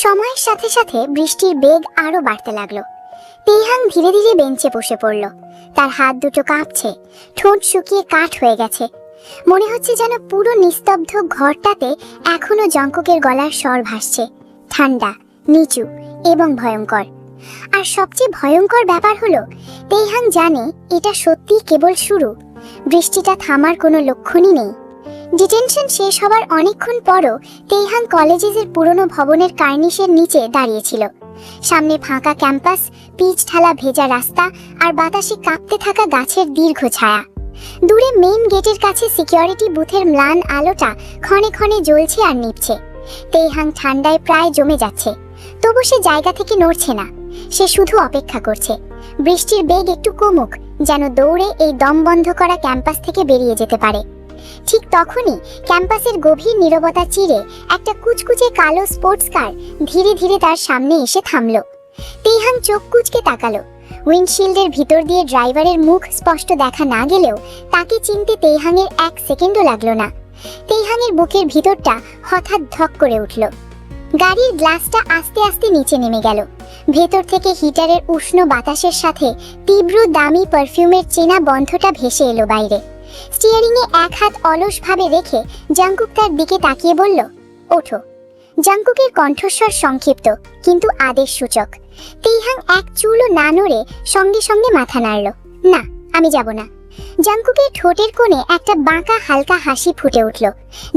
সময়ের সাথে সাথে বৃষ্টির বেগ আরো বাড়তে লাগলো। তেহাং ধীরে ধীরে বেঞ্চে বসে পড়ল। তার হাত দুটো কাঁপছে, ঠোঁট শুকিয়ে কাঠ হয়ে গেছে। মনে হচ্ছে যেন পুরো নিস্তব্ধ ঘরটাতে এখনো জঙ্কুকের গলার স্বর ভাসছে, ঠান্ডা, নিচু এবং ভয়ঙ্কর। আর সবচেয়ে ভয়ঙ্কর ব্যাপার হলো তেহাং জানে এটা সত্যি কেবল শুরু। বৃষ্টিটা থামার কোনো লক্ষণই নেই। ডিটেনশন শেষ হবার অনেকক্ষণ পরও তেহাং কলেজের পুরনো ভবনের কার্নিশের নিচে দাঁড়িয়েছিল। সামনে ফাঁকা ক্যাম্পাস, পিচ ঢালা ভেজা রাস্তা আর বাতাসে কাঁপতে থাকা গাছের দীর্ঘ ছায়া। দূরে মেইন গেটের কাছে সিকিউরিটি বুথের ম্লান আলোটা ক্ষণে ক্ষণে জ্বলছে আর নিভছে। তেহাং ঠান্ডায় প্রায় জমে যাচ্ছে, তবু সে জায়গা থেকে নড়ছে না। সে শুধু অপেক্ষা করছে বৃষ্টির বেগ একটু কমুক, যেন দৌড়ে এই দম বন্ধ করা ক্যাম্পাস থেকে বেরিয়ে যেতে পারে। ঠিক তখনই ক্যাম্পাসের গভীর নীরবতা চিরে একটা কুচকুচে কালো স্পোর্টস কার ধীরে ধীরে তার সামনে এসে থামলো। তেহাং চোখ কুচকে তাকালো। উইন্ডশিল্ডের ভিতর দিয়ে ড্রাইভারের মুখ স্পষ্ট দেখা না গেলেও তাকে চিনতে তেহাংয়ের এক সেকেন্ডও লাগলো না। তেহাংয়ের বুকের ভিতরটা হঠাৎ ধক করে উঠল। গাড়ির গ্লাসটা আস্তে আস্তে নিচে নেমে গেল। ভেতর থেকে হিটারের উষ্ণ বাতাসের সাথে তীব্র দামি পারফিউমের চেনা গন্ধটা ভেসে এলো বাইরে। স্টিয়ারিংয়ে এক হাত অলসভাবে রেখে জাংকুক তার দিকে তাকিয়ে বলল, ওঠো। জাংকুকের কণ্ঠস্বর সংক্ষিপ্ত কিন্তু আদেশ সূচক। তেহাং এক চুলও না নড়ে সঙ্গে সঙ্গে মাথা নাড়ল। না, আমি যাব না। জাংকুকের ঠোঁটের কোণে একটা বাঁকা হালকা হাসি ফুটে উঠল,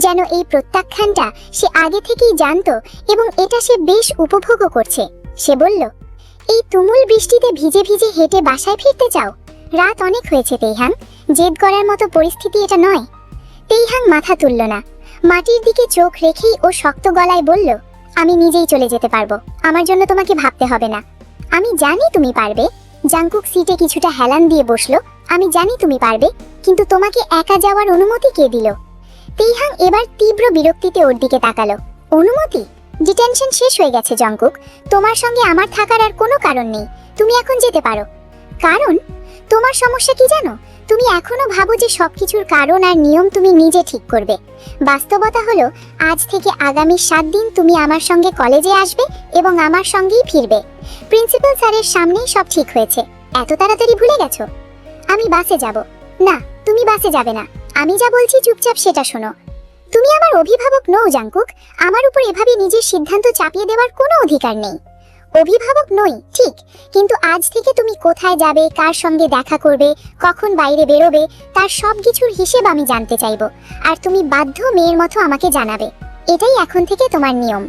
যেন এই প্রত্যাখ্যানটা সে আগে থেকেই জানতো এবং এটা সে বেশ উপভোগও করছে। সে বলল, এই তুমুল বৃষ্টিতে ভিজে ভিজে হেঁটে বাসায় ফিরতে চাও? রাত অনেক হয়েছে তেহাং, জেদ করার মতো পরিস্থিতি এটা নয়। তেহাং মাথা তুলল না। মাটির দিকে চোখ রেখেই ও শক্ত গলায় বলল, আমি নিজেই চলে যেতে পারবো, আমার জন্য তোমাকে ভাবতে হবে না। আমি জানি তুমি পারবে। জাংকুক সিটে কিছুটা হেলান দিয়ে বসলো। আমি জানি তুমি পারবে, কিন্তু তোমাকে একা যাওয়ার অনুমতি কে দিল? তেহাং এবার তীব্র বিরক্তিতে ওর দিকে তাকালো। অনুমতি? ডিটেনশন শেষ হয়ে গেছে জাংকুক, তোমার সঙ্গে আমার থাকার আর কোনো কারণ নেই। তুমি এখন যেতে পারো। কারণ? তোমার সমস্যা কি জানো? তুমি এখনো ভাবো যে সবকিছুর কারণ আর নিয়ম তুমি নিজে ঠিক করবে। বাস্তবতা হলো আজ থেকে আগামী 7 দিন তুমি আমার সঙ্গে কলেজে আসবে এবং আমার সঙ্গেই ফিরবে। প্রিন্সিপাল স্যারের সামনেই সব ঠিক হয়েছে। এত তাড়াতাড়ি ভুলে গেছো? আমি বাসে যাব। না, তুমি বাসে যাবে না। আমি যা বলছি চুপচাপ সেটা শোনো। তুমি আমার অভিভাবক নও জাংকুক। আমার উপর এভাবে নিজের সিদ্ধান্ত চাপিয়ে দেওয়ার কোনো অধিকার নেই। অভিভাবক নই ঠিক, কিন্তু আজ থেকে তুমি কোথায় যাবে, কার সঙ্গে দেখা করবে, কখন বাইরে বেরোবে, তার সব কিছুর হিসেব আমি জানতে চাইবো। আর তুমি বাধ্য মেয়ের মতো আমাকে জানাবে। এটাই এখন থেকে তোমার নিয়ম।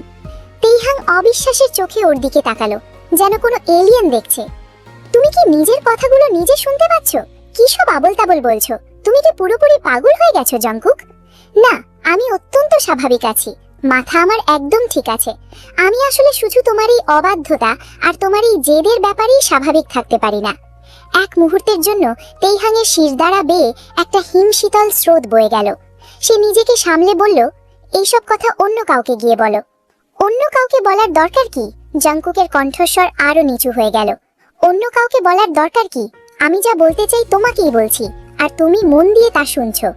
তেহাং অবিশ্বাসের চোখে ওর দিকে তাকালো, যেন কোনো এলিয়েন দেখছে। তুমি কি নিজের কথাগুলো নিজে শুনতে পাচ্ছ? কি সব আবল তাবল বলছো? তুমি কি পুরোপুরি পাগল হয়ে গেছো জাংকুক? না, আমি অত্যন্ত স্বাভাবিক আছি। মাথা আমার একদম ঠিক আছে। আমি আসলে শুধু তোমার এই অবাধ্যতা আর তোমার এই জেদের ব্যাপারেই স্বাভাবিক থাকতে পারি না। এক মুহূর্তের জন্য তেহাংয়ের শিরদাঁড়া বেয়ে একটা হিমশীতল স্রোত বয়ে গেল। সে নিজেকে সামলে বলল, এইসব কথা অন্য কাউকে গিয়ে বলো। অন্য কাউকে বলার দরকার কি? জাংকুকের কণ্ঠস্বর আরো নিচু হয়ে গেল। অন্য কাউকে বলার দরকার কি? আমি যা বলতে চাই তোমাকেই বলছি, আর তুমি মন দিয়ে তা শুনছো।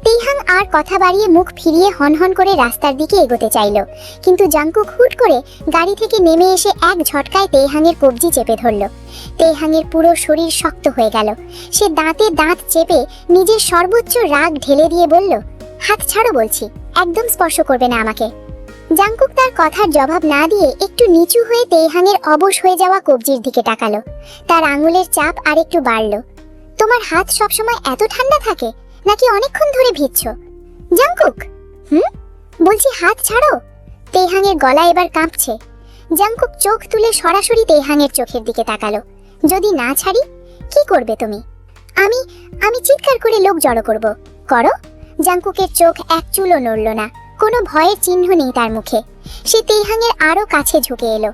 তেহাং আর কথা বাড়িয়ে মুখ ফিরিয়ে হনহন করে রাস্তার দিকে এগোতে চাইল, কিন্তু জাংকুক হুট করে গাড়ি থেকে নেমে এসে এক ঝটকায় তেহাংয়ের কবজি চেপে ধরল। তেহাংয়ের পুরো শরীর শক্ত হয়ে গেল। সে দাঁতে দাঁত চেপে নিজের সর্বোচ্চ রাগ ঢেলে দিয়ে বলল, হাত ছাড়ো বলছি, একদম স্পর্শ করবে না আমাকে। জাংকুক তার কথার জবাব না দিয়ে একটু নিচু হয়ে তেহাংয়ের অবশ হয়ে যাওয়া কবজির দিকে তাকালো। তার আঙুলের চাপ আরেকটু বাড়ল। তোমার হাত সবসময় এত ঠান্ডা থাকে নাকি অনেকক্ষণ ধরে ভিজছো? জাংকুক, বলছি হাত ছাড়ো। তেহাংয়ের গলা এবার কাঁপছে। জাংকুক চোখ তুলে সরাসরি তেহাংয়ের চোখের দিকে তাকালো। যদি না ছাড়ি, কি করবে তুমি? আমি চিৎকার করে লোক জড়ো করব। করো। জাংকুকের চোখ এক চুলও নড়ল না, কোনো ভয়ের চিহ্ন নেই তার মুখে। সে তেহাংয়ের আরো কাছে ঝুঁকে এলো।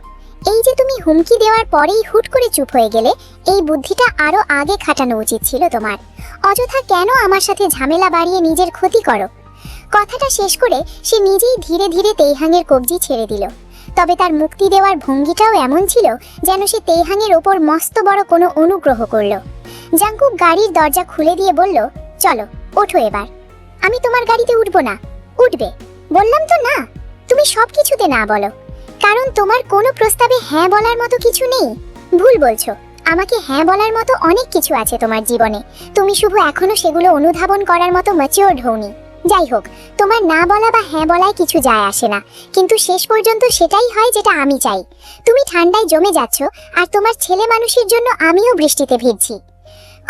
এই যে তুমি হুমকি দেওয়ার পরেই হুট করে চুপ হয়ে গেলে, এই বুদ্ধিটা আরো আগে খাটানো উচিত ছিল তোমার। অযথা কেন আমার সাথে ঝামেলা বাড়িয়ে নিজের ক্ষতি করো? কথাটা শেষ করে সে নিজেই ধীরে ধীরে তেহাংয়ের কবজি ছেড়ে দিল। তবে তার মুক্তি দেওয়ার ভঙ্গিটাও এমন ছিল যেন সে তেহাংয়ের ওপর মস্ত বড় কোনো অনুগ্রহ করল। জাংকুক গাড়ির দরজা খুলে দিয়ে বলল, চলো, ওঠো এবার। আমি তোমার গাড়িতে উঠবো না। উঠবে বললাম তো না। তুমি সবকিছুতে না বলো। কারণ তোমার কোনো প্রস্তাবে হ্যাঁ বলার মতো কিছু নেই। ভুল বলছো, আমাকে হ্যাঁ বলার মতো অনেক কিছু আছে তোমার জীবনে, তুমি শুধু এখনো সেগুলো অনুধাবন করার মতো ম্যাচিওরড হওনি। যাই হোক, তোমার না বলা বা হ্যাঁ বলায় কিছু যায় আসে না, কিন্তু শেষ পর্যন্ত সেটাই হয় যেটা আমি চাই। তুমি ঠান্ডায় জমে যাচ্ছ, আর তোমার ছেলে মানুষের জন্য আমিও বৃষ্টিতে ভিজছি।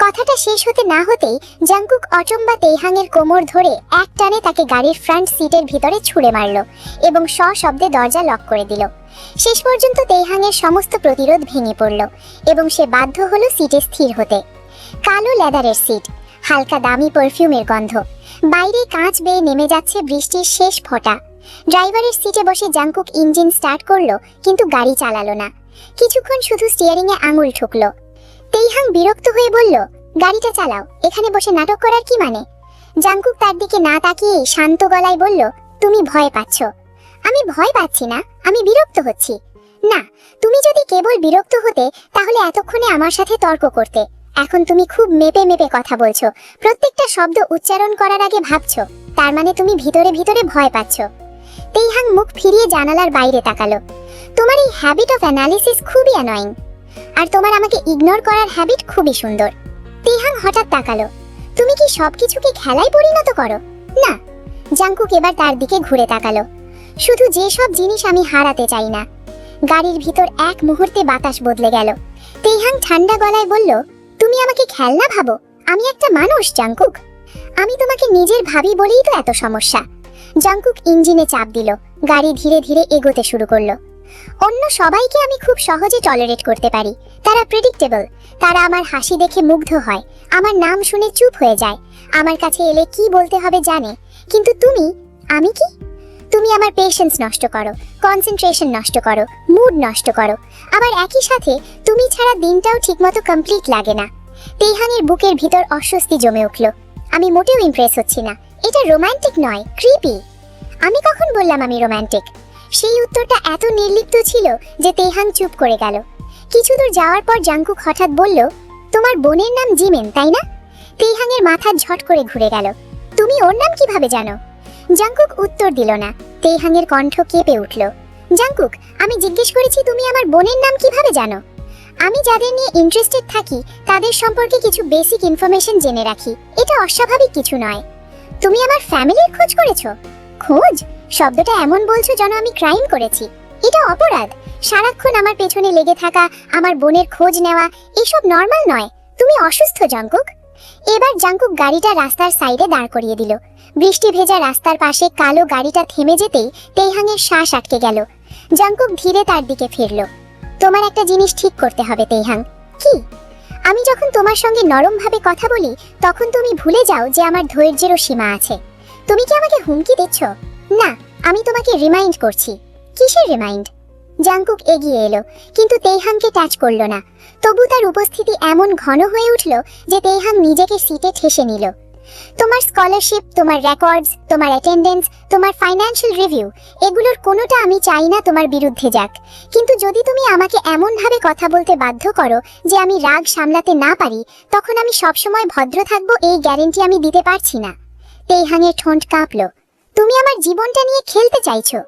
কথাটা শেষ হতে না হতেই জাংকুক অচম্বা তেইহাংয়ের কোমর ধরে এক টানে তাকে গাড়ির ফ্রন্ট সিটের ভিতরে ছুঁড়ে মারল এবং সশব্দে দরজা লক করে দিল। শেষ পর্যন্ত তেইহাংয়ের সমস্ত প্রতিরোধ ভেঙে পড়ল এবং সে বাধ্য হলো সিটে স্থির হতে। কালো লেদারের সিট, হালকা দামি পারফিউমের গন্ধ, বাইরে কাঁচ বেয়ে নেমে যাচ্ছে বৃষ্টির শেষ ফোঁটা। ড্রাইভারের সিটে বসে জাংকুক ইঞ্জিন স্টার্ট করলো, কিন্তু গাড়ি চালালো না। কিছুক্ষণ শুধু স্টিয়ারিংয়ে আঙুল ঠুকলো। তেইহাং বিরক্ত হয়ে বলল, গাড়িটা চালাও, এখানে বসে নাটক করার কি মানে? জাংকুক তার দিকে না তাকিয়ে শান্ত গলায় বলল, তুমি ভয় পাচ্ছ। আমি ভয় পাচ্ছি না, আমি বিরক্ত হচ্ছি। না, তুমি যদি কেবল বিরক্ত হতে তাহলে এতক্ষণে আমার সাথে তর্ক করতে। এখন তুমি খুব মেপে মেপে কথা বলছো, প্রত্যেকটা শব্দ উচ্চারণ করার আগে ভাবছো, তার মানে তুমি ভিতরে ভিতরে ভয় পাচ্ছ। তেইহাং মুখ ফিরিয়ে জানালার বাইরে তাকালো। তোমার এই হ্যাবিট অফ অ্যানালিসিস খুবই অ্যানয়িং, আর তোমার আমাকে ইগনোর করার হ্যাবিট খুবই সুন্দর। তেইহাং হঠাৎ তাকালো। তুমি কি সবকিছুকে খেলায় পরিণত করো? না। জাংকুক এবার তার দিকে ঘুরে তাকালো। শুধু যে সব জিনিস আমি হারাতে চাই না। গাড়ির ভিতর এক মুহূর্তে বাতাস বদলে গেল। তেইহাং ঠান্ডা গলায় বলল, তুমি আমাকে খেলনা ভাবো? আমি একটা মানুষ জাংকুক। আমি তোমাকে নিজের ভাবি বলেই তো এত সমস্যা। জাংকুক ইঞ্জিনে চাপ দিল, গাড়ি ধীরে ধীরে এগোতে শুরু করলো। অন্য সবাইকে আমি খুব সহজে টলারেট করতে পারি, তারা প্রেডিক্টেবল, তারা আমার হাসি দেখে মুগ্ধ হয়, আমার নাম শুনে চুপ হয়ে যায়, আমার কাছে এলে কি বলতে হবে জানে। কিন্তু তুমি, আমি কি? তুমি আমার পেশেন্স নষ্ট করো, কনসেন্ট্রেশন নষ্ট করো, মুড নষ্ট করো, আবার একই সাথে তুমি ছাড়া দিনটাও ঠিকমতো কমপ্লিট লাগে না। তেইহাংয়ের বুকের ভিতর অস্বস্তি জমে উঠল। আমি মোটেও ইমপ্রেস হচ্ছি না, এটা রোমান্টিক নয়, ক্রিপি। আমি কখন বললাম আমি রোমান্টিক? সেই উত্তরটা এত নির্লিপ্ত ছিল যে তেইহাং চুপ করে গেল। কিছু দূর যাওয়ার পর জাংকুক হঠাৎ বলল, তোমার বোনের নাম জিমেন, তাই না? তেইহাংয়ের মাথা ঝট করে ঘুরে গেল। তুমি ওর নাম কিভাবে জানো? জাংকুক উত্তর দিল না। তেইহাংয়ের কণ্ঠ কেঁপে উঠল। জাংকুক, আমি জিজ্ঞেস করেছি তুমি আমার বোনের নাম কিভাবে জানো? আমি যাদের নিয়ে ইন্টারেস্টেড থাকি তাদের সম্পর্কে কিছু বেসিক ইনফরমেশন জেনে রাখি, এটা অস্বাভাবিক কিছু নয়। তুমি আমার ফ্যামিলির খোঁজ করেছো? খোঁজ শব্দটা এমন বলছো যেন আমি ক্রাইম করেছি। এটা অপরাধ। সারাক্ষণ আমার পেছনে লেগে থাকা, আমার বোনের খোঁজ নেওয়া, এসব নর্মাল নয়। তুমি অসুস্থ জাংকুক। এবার জাংকুক গাড়িটা রাস্তার সাইডে দাঁড় করিয়ে দিল। বৃষ্টি ভেজা রাস্তার পাশে কালো গাড়িটা থেমে যেতেই তেইহাংয়ের শ্বাস আটকে গেল। জাংকুক ধীরে তার দিকে ফিরল। তোমার একটা জিনিস ঠিক করতে হবে তেইহাং। কি? আমি যখন তোমার সঙ্গে নরমভাবে কথা বলি তখন তুমি ভুলে যাও যে আমার ধৈর্যেরও সীমা আছে। তুমি কি আমাকে হুমকি দিচ্ছ? না, আমি তোমাকে রিমাইন্ড করছি। কিসের রিমাইন্ড? জাংকুক এগিয়ে এলো, কিন্তু তেইহাংকে টাচ করলো না। তবু তার উপস্থিতি এমন ঘন হয়ে উঠল যে তেইহাং নিজেকে সিটে ঠেসে নিল। তোমার স্কলারশিপ, তোমার রেকর্ডস, তোমার অ্যাটেন্ডেন্স, তোমার ফাইন্যান্সিয়াল রিভিউ, এগুলোর কোনোটা আমি চাই না তোমার বিরুদ্ধে যাক। কিন্তু যদি তুমি আমাকে এমনভাবে কথা বলতে বাধ্য করো যে আমি রাগ সামলাতে না পারি, তখন আমি সবসময় ভদ্র থাকবো এই গ্যারেন্টি আমি দিতে পারছি না। তেইহাংয়ের ঠোঁট কাঁপল। তুমি আমার জীবনটা নিয়ে খেলতে চাইছো?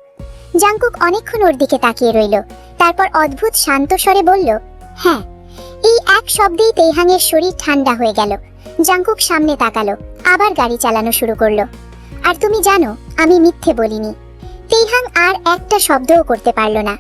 জাংকুক অনেকক্ষণ ওর দিকে তাকিয়ে রইল, তারপর অদ্ভুত শান্ত স্বরে বলল, হ্যাঁ। এই এক শব্দেই তেইহাংয়ের শরীর ঠান্ডা হয়ে গেল। জাংকুক সামনে তাকালো, আবার গাড়ি চালানো শুরু করলো। আর তুমি জানো, আমি মিথ্যে বলিনি। তেইহাং আর একটা শব্দও করতে পারল না।